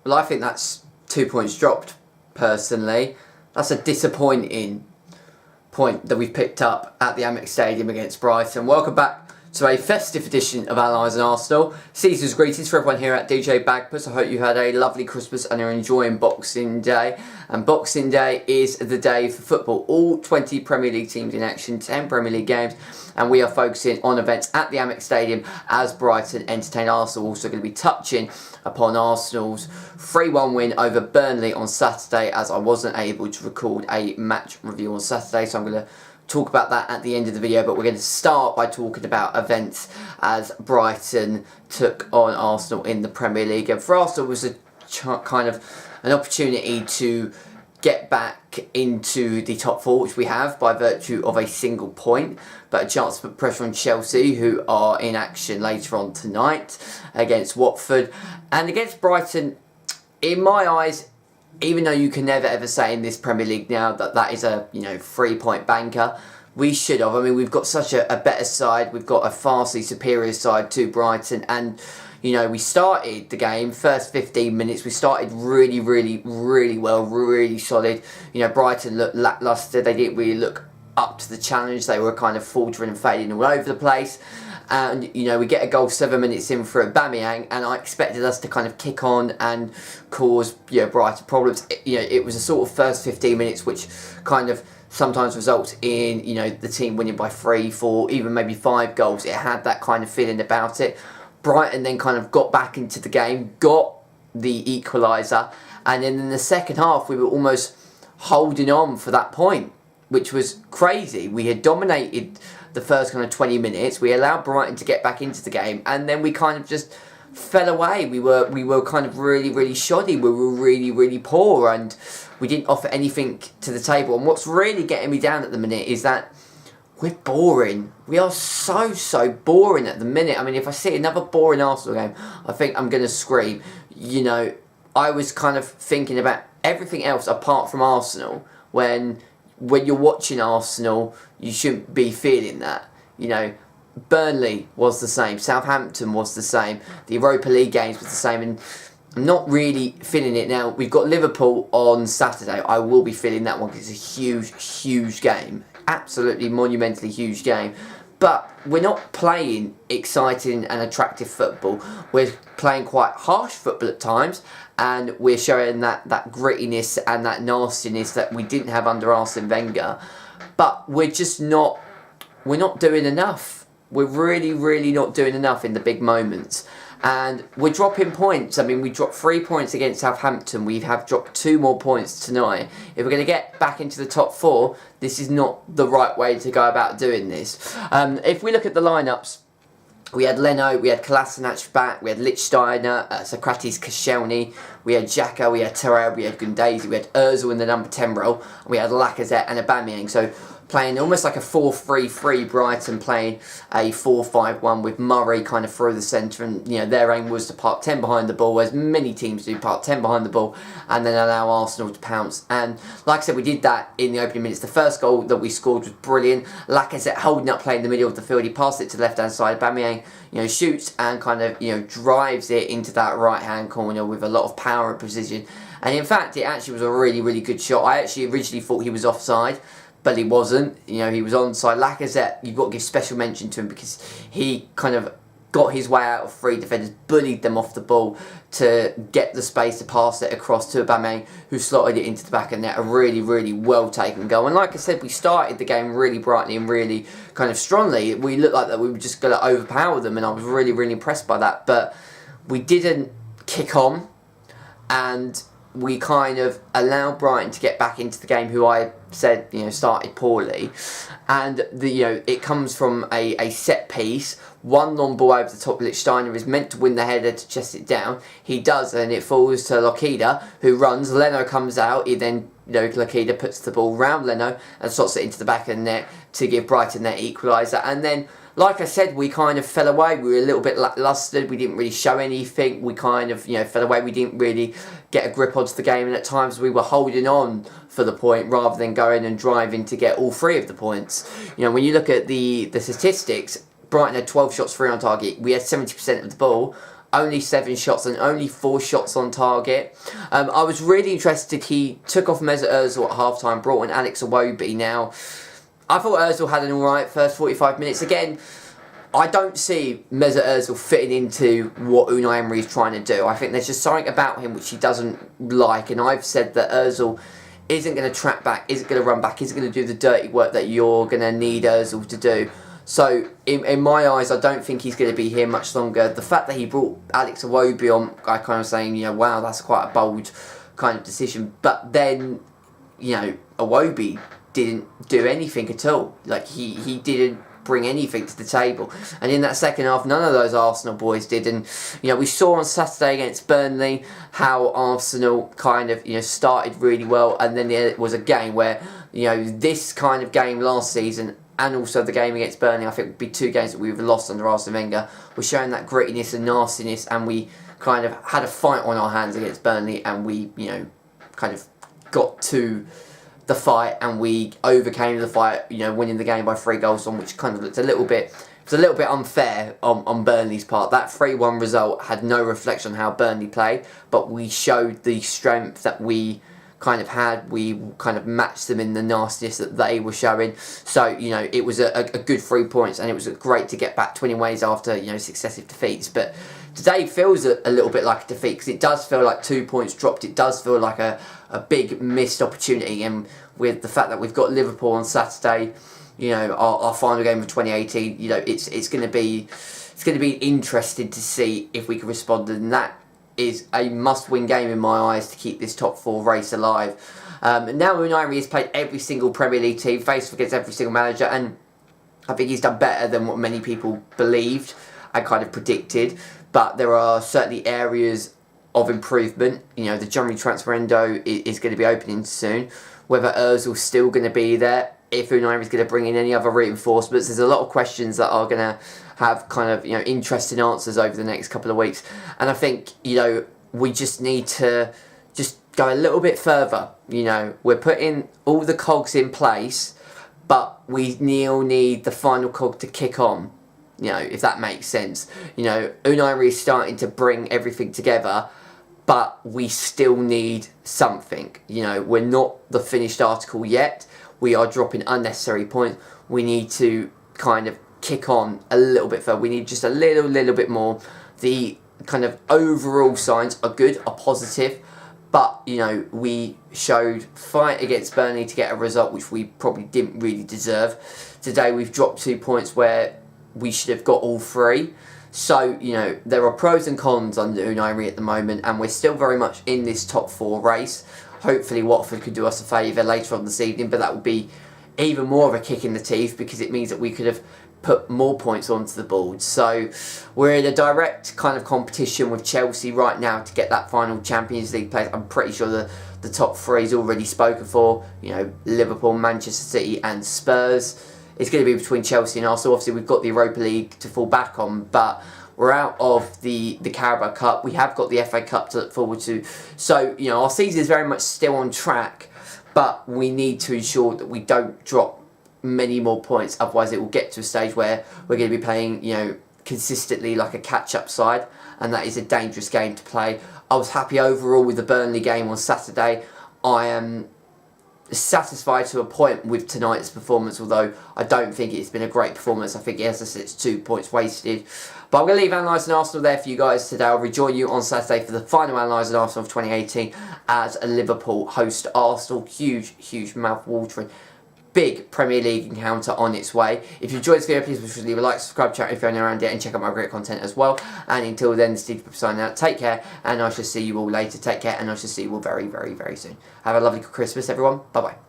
Well, I think that's 2 points dropped, personally. That's a disappointing point that we've picked up at the AMEX Stadium against Brighton. Welcome back to a festive edition of Allies and Arsenal. Season's greetings for everyone here at DJ Bagpuss. I hope you had a lovely Christmas and are enjoying Boxing Day. And Boxing Day is the day for football. All 20 Premier League teams in action, 10 Premier League games, and we are focusing on events at the AMEX Stadium as Brighton entertain Arsenal. Also going to be touching upon Arsenal's 3-1 win over Burnley on Saturday, as I wasn't able to record a match review on Saturday, so I'm going to talk about that at the end of the video. But we're going to start by talking about events as Brighton took on Arsenal in the Premier League. And for Arsenal, it was a kind of an opportunity to get back into the top four, which we have by virtue of a single point, but a chance to put pressure on Chelsea, who are in action later on tonight against Watford. And against Brighton, in my eyes, even though you can never ever say in this Premier League now that that is a 3-point banker, we should have. I mean, we've got such a better side. We've got a vastly superior side to Brighton, and we started the game, first 15 minutes, we started really well, really solid. Brighton looked lacklustre. They didn't really look up to the challenge. They were kind of faltering and fading all over the place. And, we get a goal 7 minutes in for Aubameyang, and I expected us to kind of kick on and cause, Brighton problems. It was a sort of first 15 minutes which kind of sometimes results in, the team winning by 3, 4, even maybe 5 goals. It had that kind of feeling about it. Brighton then kind of got back into the game, got the equaliser, and then in the second half we were almost holding on for that point, which was crazy. We had dominated the first kind of 20 minutes. We allowed Brighton to get back into the game, and then we kind of just fell away. We were kind of really shoddy. We were really poor, and we didn't offer anything to the table. And what's really getting me down at the minute is that we're boring. We are so boring at the minute. I mean, if I see another boring Arsenal game, I think I'm going to scream. I was kind of thinking about everything else apart from Arsenal. When you're watching Arsenal, you shouldn't be feeling that. Burnley was the same. Southampton was the same. The Europa League games was the same. And I'm not really feeling it now. We've got Liverpool on Saturday. I will be feeling that one because it's a huge game. Absolutely monumentally huge game. But we're not playing exciting and attractive football. We're playing quite harsh football at times, and we're showing that grittiness and that nastiness that we didn't have under Arsene Wenger. But we're not doing enough. We're really not doing enough in the big moments. And we're dropping points. I mean, we dropped 3 points against Southampton. We have dropped 2 more points tonight. If we're going to get back into the top 4, this is not the right way to go about doing this. If we look at the lineups, we had Leno, we had Kolasinac back, we had Lichtsteiner, Socrates Koscielny, we had Xhaka, we had Terrell, we had Gundazy, we had Ozil in the number 10 role, and we had Lacazette and Aubameyang. So playing almost like a 4-3-3, Brighton playing a 4-5-1 with Murray kind of through the centre, and their aim was to park 10 behind the ball, as many teams do, park 10 behind the ball and then allow Arsenal to pounce. And like I said, we did that in the opening minutes. The first goal that we scored was brilliant. Lacazette holding up play in the middle of the field, he passed it to the left hand side. Aubameyang shoots and kind of drives it into that right hand corner with a lot of power and precision. And in fact, it actually was a really good shot. I actually originally thought he was offside, but he wasn't. He was onside. Lacazette, you've got to give special mention to him because he kind of got his way out of 3 defenders, bullied them off the ball to get the space to pass it across to Aubameyang, who slotted it into the back of the net. A really well taken goal. And like I said, we started the game really brightly and really kind of strongly. We looked like that we were just going to overpower them, and I was really impressed by that. But we didn't kick on, and we kind of allowed Brighton to get back into the game, who I said started poorly, and it comes from a set piece. One long ball over the top. Lichtsteiner is meant to win the header to chest it down. He does, and it falls to Lokida, who runs. Leno comes out. He then Lokida puts the ball round Leno and slots it into the back of the net to give Brighton their equaliser. And then, like I said, we kind of fell away. We were a little bit lacklustre. We didn't really show anything. We kind of, fell away. We didn't really get a grip onto the game. And at times we were holding on for the point rather than going and driving to get all 3 of the points. When you look at the statistics, Brighton had 12 shots, 3 on target. We had 70% of the ball. only 7 shots and only 4 shots on target. I was really interested. He took off Mesut Ozil at half-time, brought in Alex Iwobi. Now, I thought Ozil had an alright first 45 minutes. Again, I don't see Mesut Ozil fitting into what Unai Emery is trying to do. I think there's just something about him which he doesn't like, and I've said that Ozil isn't going to track back, isn't going to run back, isn't going to do the dirty work that you're going to need Ozil to do. So, in my eyes, I don't think he's going to be here much longer. The fact that he brought Alex Iwobi on, I kind of saying, wow, that's quite a bold kind of decision. But then, Iwobi didn't do anything at all. Like, he didn't bring anything to the table. And in that second half, none of those Arsenal boys did. And, we saw on Saturday against Burnley how Arsenal kind of, started really well. And then there was a game where, this kind of game last season and also the game against Burnley, I think would be 2 games that we've lost under Arsene Wenger. We're showing that grittiness and nastiness, and we kind of had a fight on our hands against Burnley, and we, kind of got to the fight, and we overcame the fight, winning the game by 3 goals on, which kind of looked a little bit unfair on Burnley's part. That 3-1 result had no reflection on how Burnley played, but we showed the strength that we kind of had. We kind of matched them in the nastiness that they were showing. So, it was a good 3 points, and it was great to get back 20 ways after, successive defeats. But today feels a little bit like a defeat, because it does feel like 2 points dropped. It does feel like a big missed opportunity, and with the fact that we've got Liverpool on Saturday, our final game of 2018, it's going to be interesting to see if we can respond, and that is a must-win game in my eyes to keep this top 4 race alive. Now Unai Emery has played every single Premier League team, faced against every single manager, and I think he's done better than what many people believed and kind of predicted. But there are certainly areas of improvement. The January transfer window is going to be opening soon. Whether Ozil's still going to be there, if Unai is going to bring in any other reinforcements, there's a lot of questions that are going to have kind of interesting answers over the next couple of weeks. And I think we just need to just go a little bit further. We're putting all the cogs in place, but we need the final cog to kick on. If that makes sense. Unai Emery is starting to bring everything together, but we still need something. We're not the finished article yet. We are dropping unnecessary points. We need to kind of kick on a little bit further. We need just a little bit more. The kind of overall signs are good, are positive, but we showed fight against Burnley to get a result which we probably didn't really deserve. Today we've dropped 2 points where we should have got all 3. So, there are pros and cons under Unai Emery at the moment, and we're still very much in this top 4 race. Hopefully Watford could do us a favour later on this evening, but that would be even more of a kick in the teeth, because it means that we could have put more points onto the board. So we're in a direct kind of competition with Chelsea right now to get that final Champions League place. I'm pretty sure the top 3 is already spoken for. Liverpool, Manchester City and Spurs. It's going to be between Chelsea and Arsenal. Obviously, we've got the Europa League to fall back on, but we're out of the Carabao Cup. We have got the FA Cup to look forward to. So, our season is very much still on track, but we need to ensure that we don't drop many more points. Otherwise, it will get to a stage where we're going to be playing, consistently like a catch-up side, and that is a dangerous game to play. I was happy overall with the Burnley game on Saturday. I am satisfied to a point with tonight's performance, although I don't think it's been a great performance. I think, as I said, it's 2 points wasted. But I'm going to leave analysing Arsenal there for you guys today. I'll rejoin you on Saturday for the final analysing Arsenal of 2018 as Liverpool host Arsenal. Huge mouth-watering, big Premier League encounter on its way. If you enjoyed this video, please leave a like, subscribe, chat if you're new around it, and check out my great content as well. And until then, Steve signing out. Take care, and I shall see you all later. Take care, and I shall see you all very soon. Have a lovely Christmas, everyone. Bye-bye.